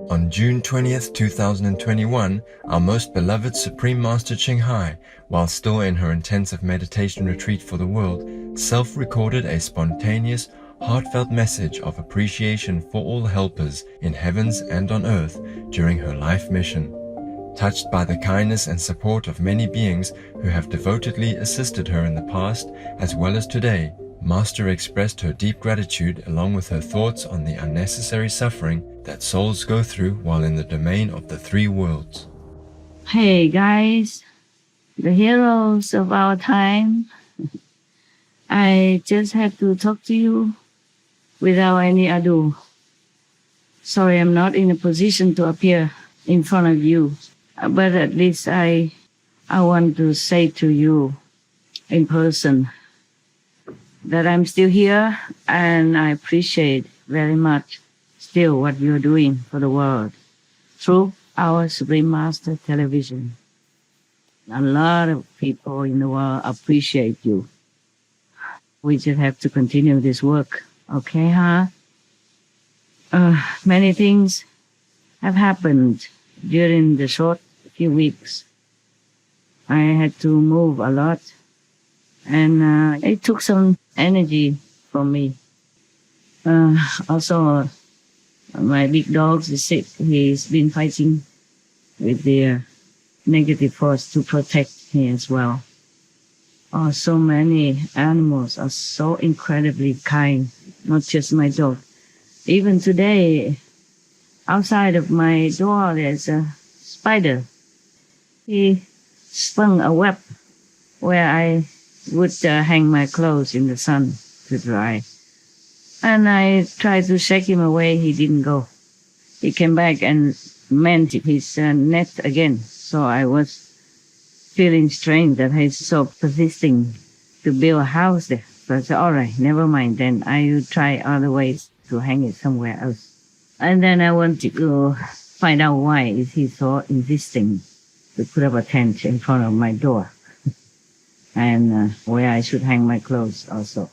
On June 20th, 2021, our most beloved Supreme Master清海, while still in her intensive meditation retreat for the world, self-recorded a spontaneous, heartfelt message of appreciation for all helpers in heavens and on earth during her life mission. Touched by the kindness and support of many beings who have devotedly assisted her in the past as well as today, Master expressed her deep gratitude along with her thoughts on the unnecessary suffering that souls go through while in the domain of the three worlds. Hey guys, the heroes of our time. I just had to talk to you without any ado. Sorry, I'm not in a position to appear in front of you, but at least I want to say to you in person that I'm still here and I appreciate very much still what you're doing for the world through our Supreme Master Television. A lot of people in the world appreciate you. We just have to continue this work, okay, huh? Many things have happened during the short few weeks. I had to move a lot, and it took some energy from me. Also, my big dog is sick. He's been fighting with the negative force to protect me as well. Oh, so many animals are so incredibly kind, not just my dog. Even today, outside of my door, there's a spider. He spun a web where I would hang my clothes in the sun to dry. And I tried to shake him away. He didn't go. He came back and mended his net again. So I was feeling strange that he's so persisting to build a house there. So I said, all right, never mind. Then I will try other ways to hang it somewhere else. And then I wanted to find out why is he so insisting to put up a tent in front of my door. And where I should hang my clothes also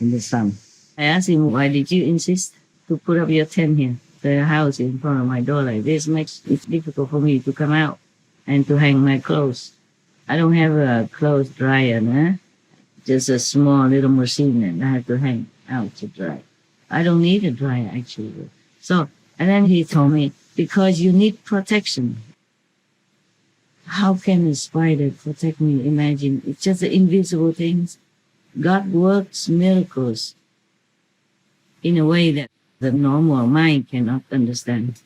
in the sun. I asked him, why did you insist to put up your tent here? The house in front of my door like this makes it difficult for me to come out and to hang my clothes. I don't have a clothes dryer, just a small little machine and I have to hang out to dry. I don't need a dryer actually. So, and then he told me, because you need protection. How can a spider protect me? Imagine, it's just the invisible things. God works miracles in a way that the normal mind cannot understand.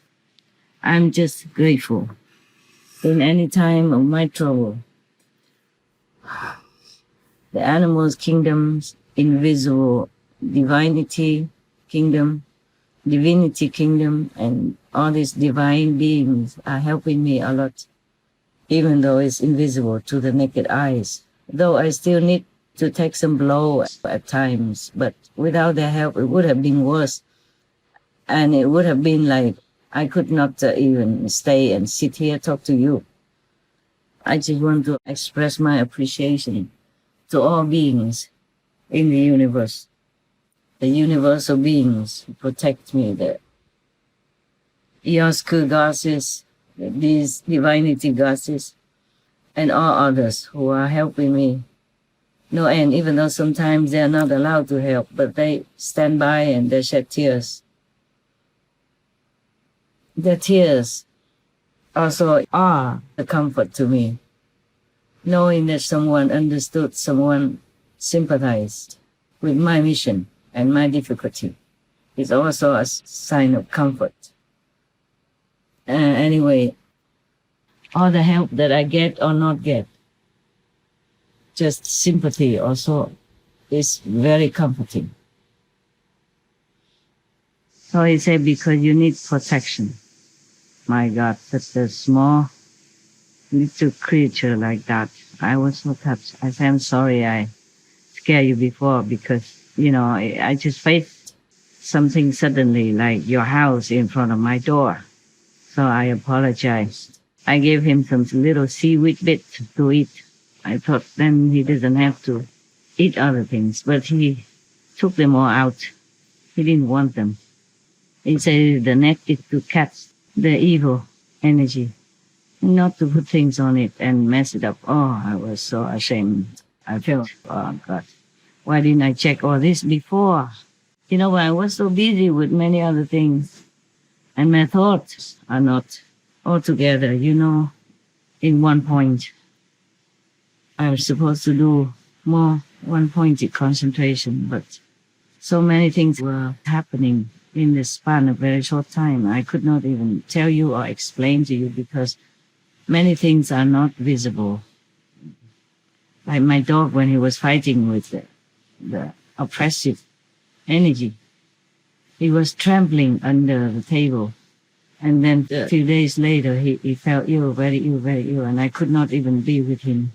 I'm just grateful. In any time of my trouble, the animals' kingdoms, invisible divinity kingdom, divinity kingdom, and all these divine beings are helping me a lot, even though it's invisible to the naked eyes. Though I still need to take some blow at times, but without their help, it would have been worse. And it would have been like I could not even stay and sit here talk to you. I just want to express my appreciation to all beings in the universe, the universal beings who protect me, the Yosku goddesses, these divinity goddesses, and all others who are helping me. No end, even though sometimes they are not allowed to help, but they stand by and they shed tears. The tears also are a comfort to me, knowing that someone understood, someone sympathized with my mission and my difficulty is also a sign of comfort. Anyway, all the help that I get or not get, just sympathy also is very comforting. So he said, because you need protection. My God, such a small little creature like that. I was so touched. I said, I'm sorry I scared you before because, I just faced something suddenly like your house in front of my door. So I apologized. I gave him some little seaweed bits to eat. I thought then he doesn't have to eat other things, but he took them all out. He didn't want them. He said the net is to catch the evil energy, not to put things on it and mess it up. Oh, I was so ashamed. I felt, oh God, why didn't I check all this before? I was so busy with many other things, and my thoughts are not all together, in one point. I was supposed to do more one-pointed concentration, but so many things were happening in the span of a very short time. I could not even tell you or explain to you because many things are not visible. Like my dog, when he was fighting with the oppressive energy, he was trembling under the table. And then a few days later, he felt ill, very ill, very ill, and I could not even be with him.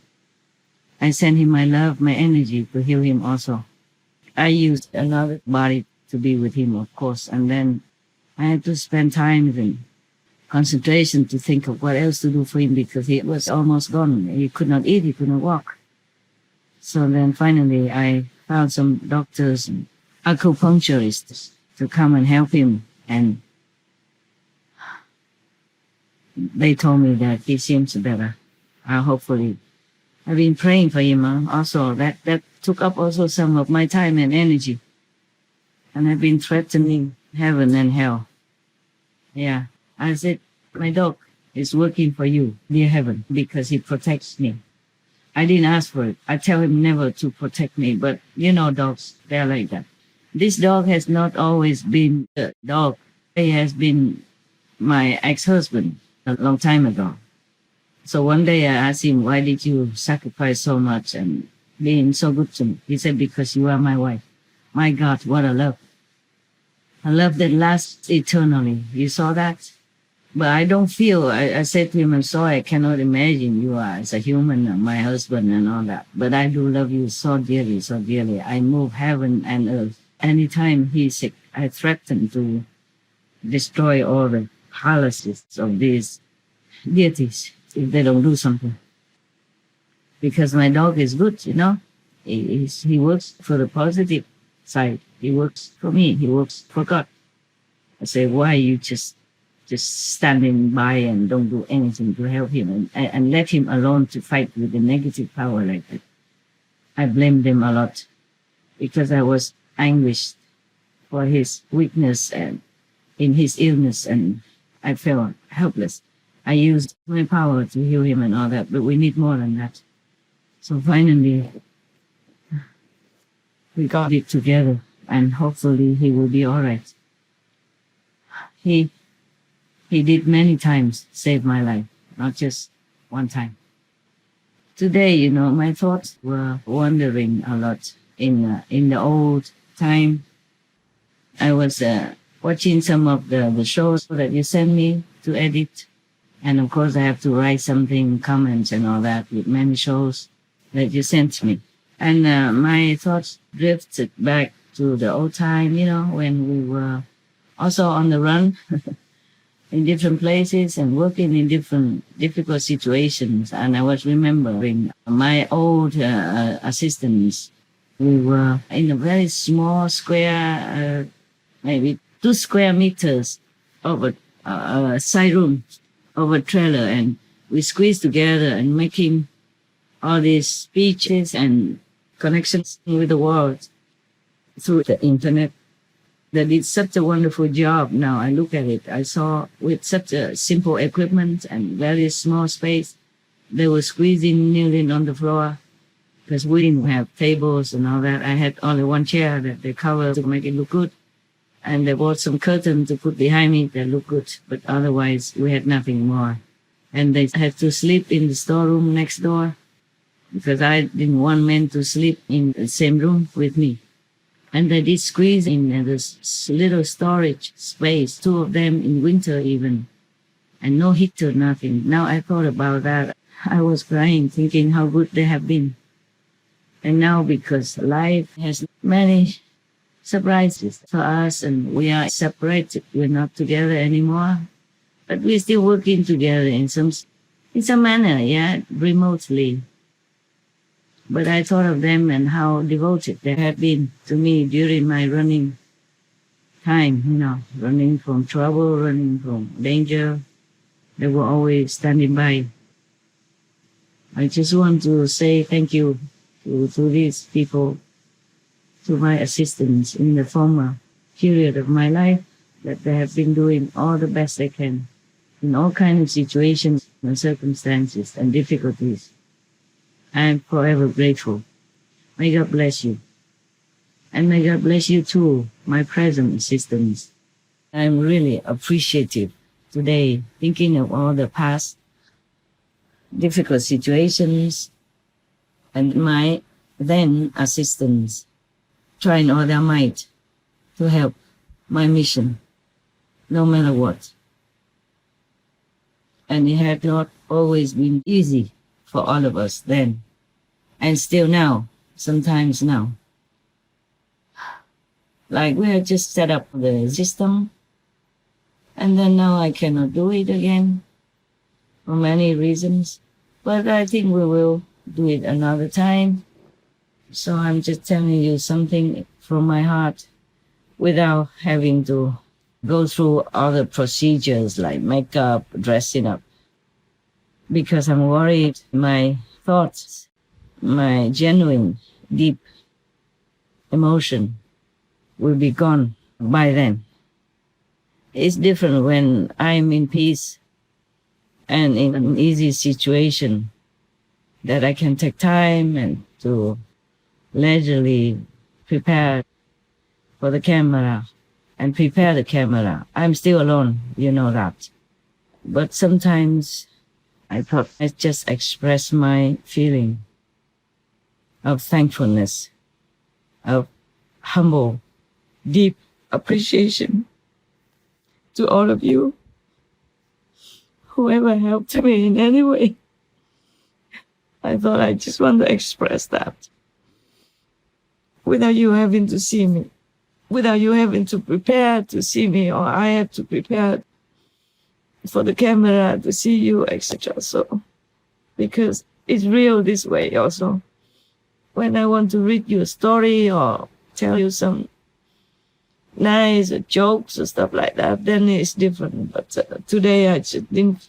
I sent him my love, my energy to heal him also. I used another body to be with him, of course, and then I had to spend time in concentration to think of what else to do for him because he was almost gone. He could not eat, he could not walk. So then finally I found some doctors and acupuncturists to come and help him, and they told me that he seems better. Hopefully. I've been praying for him also. That took up also some of my time and energy. And I've been threatening heaven and hell. Yeah. I said, my dog is working for you, dear heaven, because he protects me. I didn't ask for it. I tell him never to protect me, but dogs, they're like that. This dog has not always been a dog. He has been my ex-husband a long time ago. So one day I asked him, why did you sacrifice so much and being so good to me? He said, because you are my wife. My God, what a love. A love that lasts eternally. You saw that? But I don't feel, I said to him, I'm sorry, I cannot imagine you are as a human, my husband and all that. But I do love you so dearly, so dearly. I move heaven and earth. Anytime he's sick, I threaten to destroy all the palaces of these deities if they don't do something. Because my dog is good, He works for the positive side. He works for me. He works for God. I say, why you just standing by and don't do anything to help him and let him alone to fight with the negative power like that? I blamed him a lot because I was anguished for his weakness and in his illness, and I felt helpless. I used my power to heal him and all that, but we need more than that. So finally, we got it together, and hopefully he will be all right. He did many times save my life, not just one time. Today, my thoughts were wandering a lot in the old time. I was watching some of the shows that you sent me to edit. And of course, I have to write something, comments and all that with many shows that you sent me. And my thoughts drifted back to the old time, when we were also on the run in different places and working in different difficult situations. And I was remembering my old assistants. We were in a very small square, maybe 2 square meters of a side room of a trailer, and we squeezed together and making all these speeches and connections with the world through the internet. They did such a wonderful job. Now I look at it, I saw with such a simple equipment and very small space, they were squeezing, kneeling on the floor because we didn't have tables and all that. I had only one chair that they covered to make it look good. And they bought some curtain to put behind me that looked good, but otherwise we had nothing more. And they had to sleep in the storeroom next door because I didn't want men to sleep in the same room with me. And they did squeeze in this little storage space, 2 of them in winter even, and no heater, nothing. Now I thought about that. I was crying, thinking how good they have been. And now because life has many surprises for us and we are separated, we're not together anymore, but we're still working together in some manner, remotely. But I thought of them and how devoted they had been to me during my running time, running from trouble, running from danger. They were always standing by. I just want to say thank you to these people, to my assistants in the former period of my life, that they have been doing all the best they can in all kinds of situations and circumstances and difficulties. I am forever grateful. May God bless you. And may God bless you too, my present assistants. I'm really appreciative today, thinking of all the past difficult situations and my then assistants trying all their might to help my mission, no matter what. And it had not always been easy for all of us then, and still now, sometimes now. Like we have just set up the system, and then now I cannot do it again for many reasons. But I think we will do it another time. So I'm just telling you something from my heart without having to go through all the procedures like makeup, dressing up. Because I'm worried my thoughts, my genuine, deep emotion will be gone by then. It's different when I'm in peace and in an easy situation that I can take time and to leisurely prepare for the camera and prepare the camera. I'm still alone, you know that. But sometimes I thought I'd just express my feeling of thankfulness, of humble, deep appreciation to all of you, whoever helped me in any way. I thought I just want to express that without you having to see me, without you having to prepare to see me, or I have to prepare for the camera to see you, etc. So, because it's real this way also. When I want to read you a story or tell you some nice jokes or stuff like that, then it's different. But today I just didn't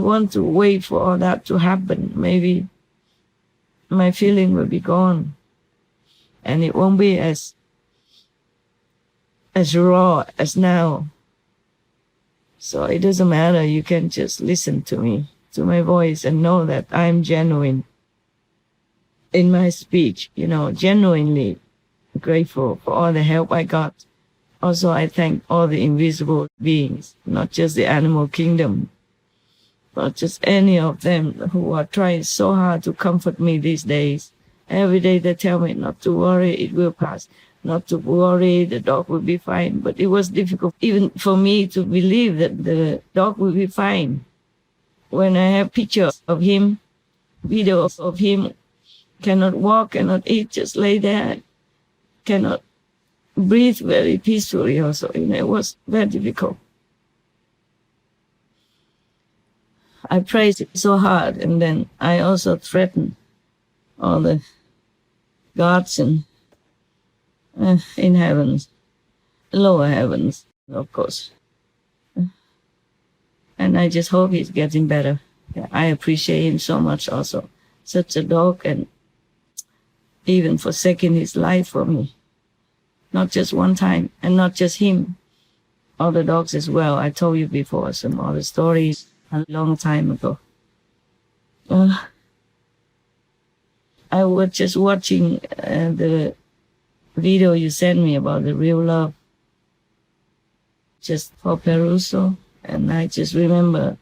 want to wait for all that to happen. Maybe my feeling will be gone, and it won't be as raw as now. So it doesn't matter. You can just listen to me, to my voice, and know that I'm genuine in my speech, genuinely grateful for all the help I got. Also, I thank all the invisible beings, not just the animal kingdom, not just any of them who are trying so hard to comfort me these days. Every day they tell me not to worry, it will pass. Not to worry, the dog will be fine. But it was difficult even for me to believe that the dog will be fine. When I have pictures of him, videos of him, cannot walk, cannot eat, just lay there, cannot breathe very peacefully also. It was very difficult. I prayed so hard, and then I also threatened all the gods and in heavens, lower heavens, of course. And I just hope he's getting better. I appreciate him so much also. Such a dog, and even forsaking his life for me. Not just one time, and not just him. Other dogs as well. I told you before some other stories a long time ago. I was just watching the video you sent me about the real love, just for Peruso, and I just remember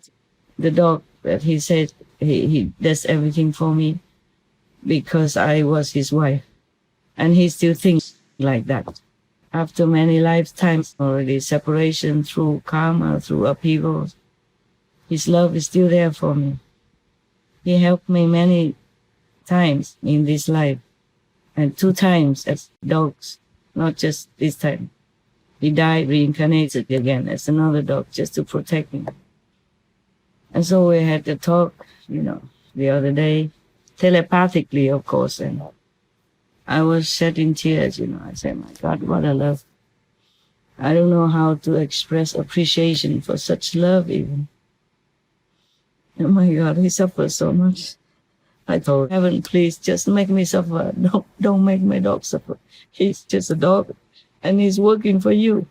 the dog that he said he does everything for me because I was his wife, and he still thinks like that. After many lifetimes already, separation through karma, through upheavals, his love is still there for me. He helped me many times in this life, and 2 times as dogs, not just this time. He died, reincarnated again as another dog just to protect me. And so we had to talk, the other day, telepathically, of course, and I was shedding tears, I said, my God, what a love. I don't know how to express appreciation for such love even. Oh my God, he suffers so much. I told heaven, please just make me suffer. Don't make my dog suffer. He's just a dog and he's working for you.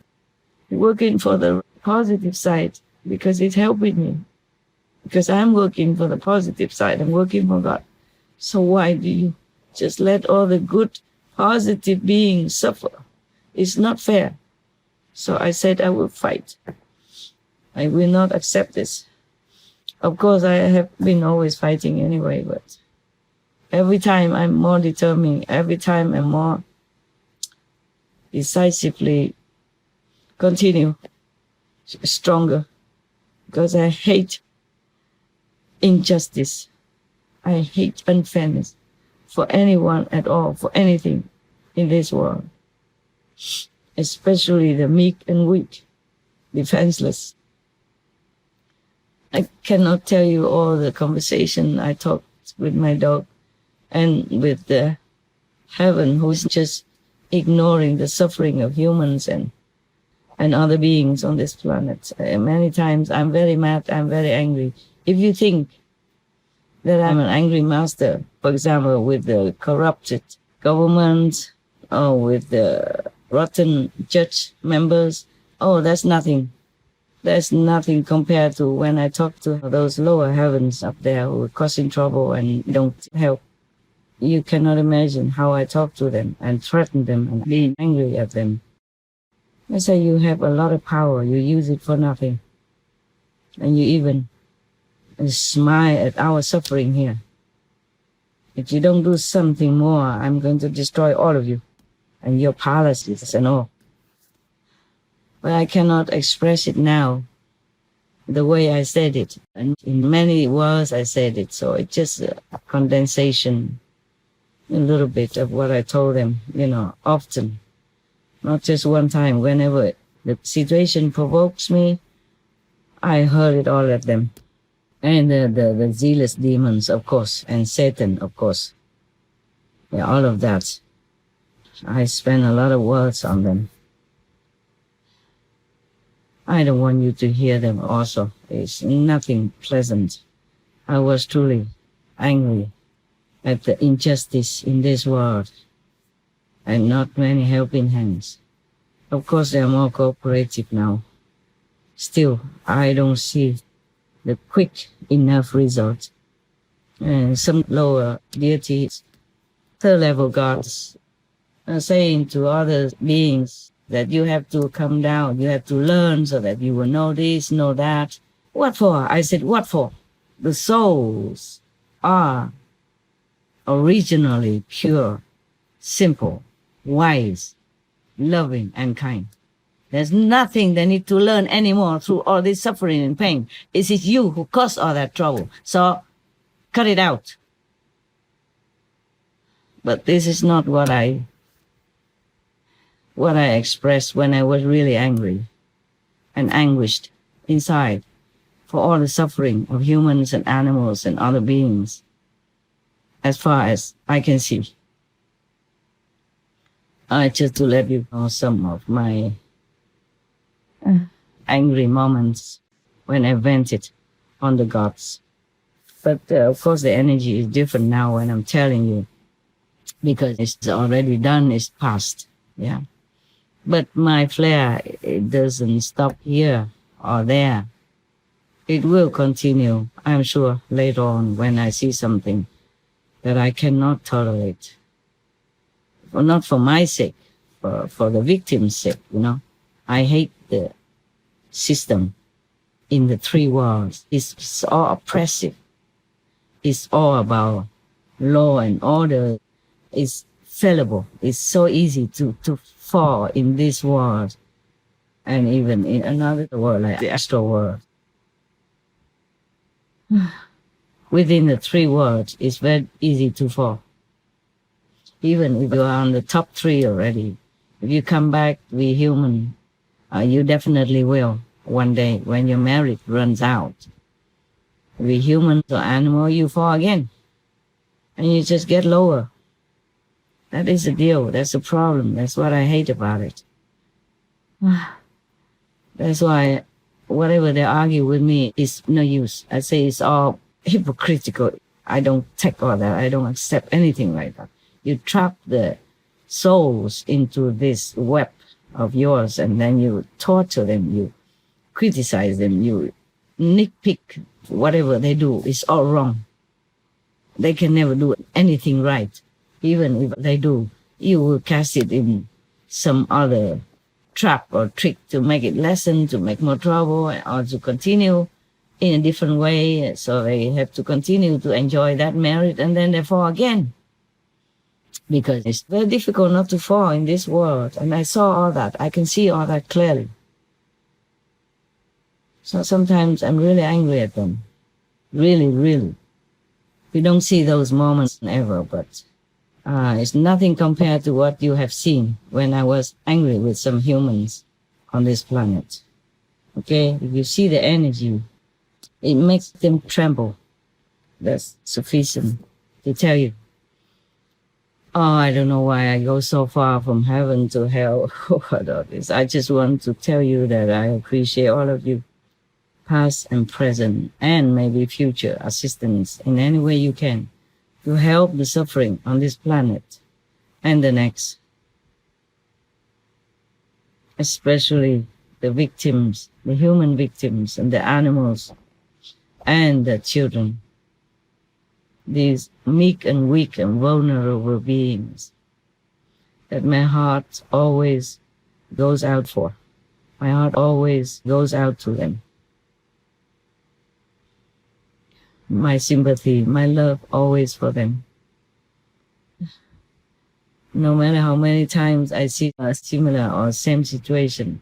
He's working for the positive side because it's helping me. Because I'm working for the positive side. I'm working for God. So why do you just let all the good, positive beings suffer? It's not fair. So I said I will fight. I will not accept this. Of course, I have been always fighting anyway, but every time I'm more determined, every time I'm more decisively continue stronger, because I hate injustice. I hate unfairness for anyone at all, for anything in this world, especially the meek and weak, defenseless. I cannot tell you all the conversation I talked with my dog and with the heaven, who's just ignoring the suffering of humans and other beings on this planet. Many times I'm very mad, I'm very angry. If you think that I'm an angry master, for example, with the corrupted government or with the rotten judge members, oh, that's nothing. That's nothing compared to when I talk to those lower heavens up there who are causing trouble and don't help. You cannot imagine how I talk to them and threaten them and be angry at them. I say, you have a lot of power, you use it for nothing. And you even smile at our suffering here. If you don't do something more, I'm going to destroy all of you and your palaces and all. But I cannot express it now the way I said it. And in many words I said it, so it's just a condensation, a little bit of what I told them, often. Not just one time. Whenever the situation provokes me, I hurl it all at them. And the zealous demons, of course, and Satan, of course. Yeah, all of that. I spend a lot of words on them. I don't want you to hear them also. It's nothing pleasant. I was truly angry at the injustice in this world and not many helping hands. Of course, they are more cooperative now. Still, I don't see the quick enough result. And some lower deities, third-level gods, are saying to other beings that you have to come down, you have to learn so that you will know this, know that. What for? I said, what for? The souls are originally pure, simple, wise, loving, and kind. There's nothing they need to learn anymore through all this suffering and pain. It is you who caused all that trouble. So cut it out. But this is not what I expressed when I was really angry and anguished inside for all the suffering of humans and animals and other beings, as far as I can see. Just to let you know some of my angry moments when I vented on the gods. But of course the energy is different now when I'm telling you, because it's already done, it's past. Yeah. But my flare, it doesn't stop here or there. It will continue, I'm sure, later on when I see something that I cannot tolerate. Well, not for my sake, for the victim's sake, I hate the system in the three worlds. It's all oppressive. It's all about law and order. It's fallible. It's so easy to fall in this world and even in another world like the astral world. Within the three worlds, it's very easy to fall. Even if you are on the top three already, if you come back to be human, you definitely will one day when your merit runs out. Be human or animal, you fall again. And you just get lower. That is the deal. That's the problem. That's what I hate about it. That's why whatever they argue with me is no use. I say it's all hypocritical. I don't take all that. I don't accept anything like that. You trap the souls into this web of yours, and then you torture them, you criticize them, you nitpick whatever they do. It's all wrong. They can never do anything right. Even if they do, you will cast it in some other trap or trick to make it lessen, to make more trouble, or to continue in a different way. So they have to continue to enjoy that merit, and then they fall again. Because it's very difficult not to fall in this world. And I saw all that. I can see all that clearly. So sometimes I'm really angry at them. Really, really. We don't see those moments ever, but it's nothing compared to what you have seen when I was angry with some humans on this planet. Okay? If you see the energy, it makes them tremble. That's sufficient to tell you. Oh, I don't know why I go so far from heaven to hell. What all this? I just want to tell you that I appreciate all of you, past and present, and maybe future assistance in any way you can to help the suffering on this planet and the next. Especially the victims, the human victims and the animals and the children. These meek and weak and vulnerable beings that my heart always goes out for. My heart always goes out to them. My sympathy, my love always for them. No matter how many times I see a similar or same situation,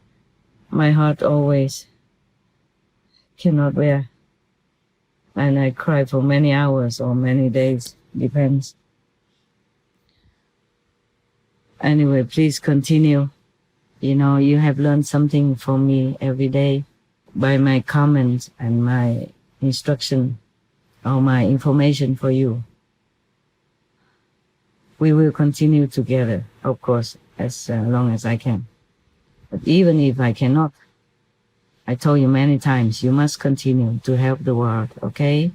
my heart always cannot bear. And I cry for many hours or many days, depends. Anyway, please continue. You know, you have learned something from me every day by my comments and my instruction or my information for you. We will continue together, of course, as long as I can. But even if I cannot, I told you many times, you must continue to help the world, okay?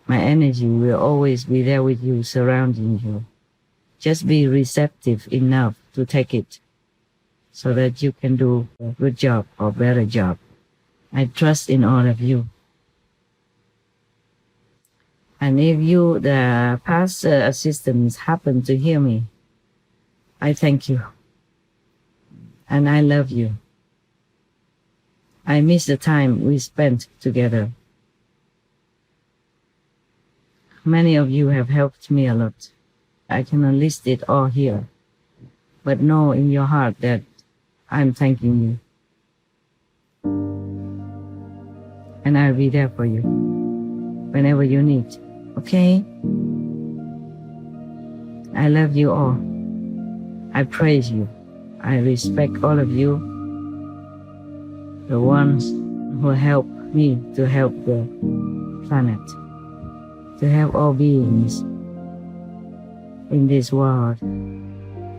My energy will always be there with you, surrounding you. Just be receptive enough to take it so that you can do a good job or better job. I trust in all of you. And if you, the past assistants, happen to hear me, I thank you. And I love you. I miss the time we spent together. Many of you have helped me a lot. I cannot list it all here, but know in your heart that I'm thanking you. And I'll be there for you whenever you need, okay? I love you all. I praise you. I respect all of you, the ones who help me to help the planet, to help all beings in this world.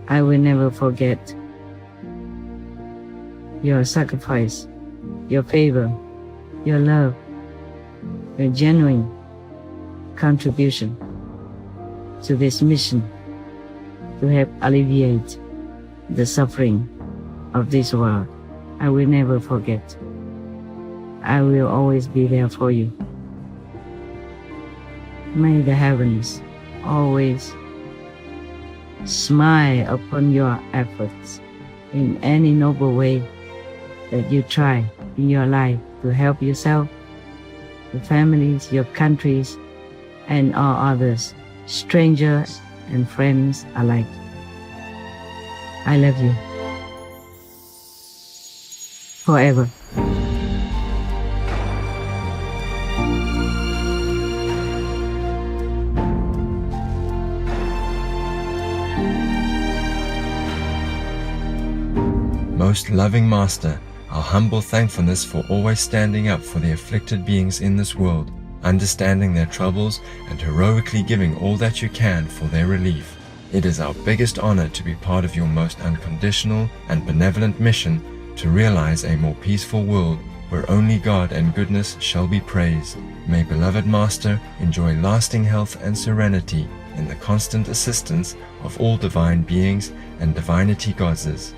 I will never forget your sacrifice, your favor, your love, your genuine contribution to this mission to help alleviate the suffering of this world. I will never forget. I will always be there for you. May the heavens always smile upon your efforts in any noble way that you try in your life to help yourself, your families, your countries, and all others, strangers and friends alike. I love you. Forever. Most loving Master, our humble thankfulness for always standing up for the afflicted beings in this world, understanding their troubles and heroically giving all that you can for their relief. It is our biggest honor to be part of your most unconditional and benevolent mission to realize a more peaceful world where only God and goodness shall be praised. May beloved Master enjoy lasting health and serenity in the constant assistance of all divine beings and divinity goddesses.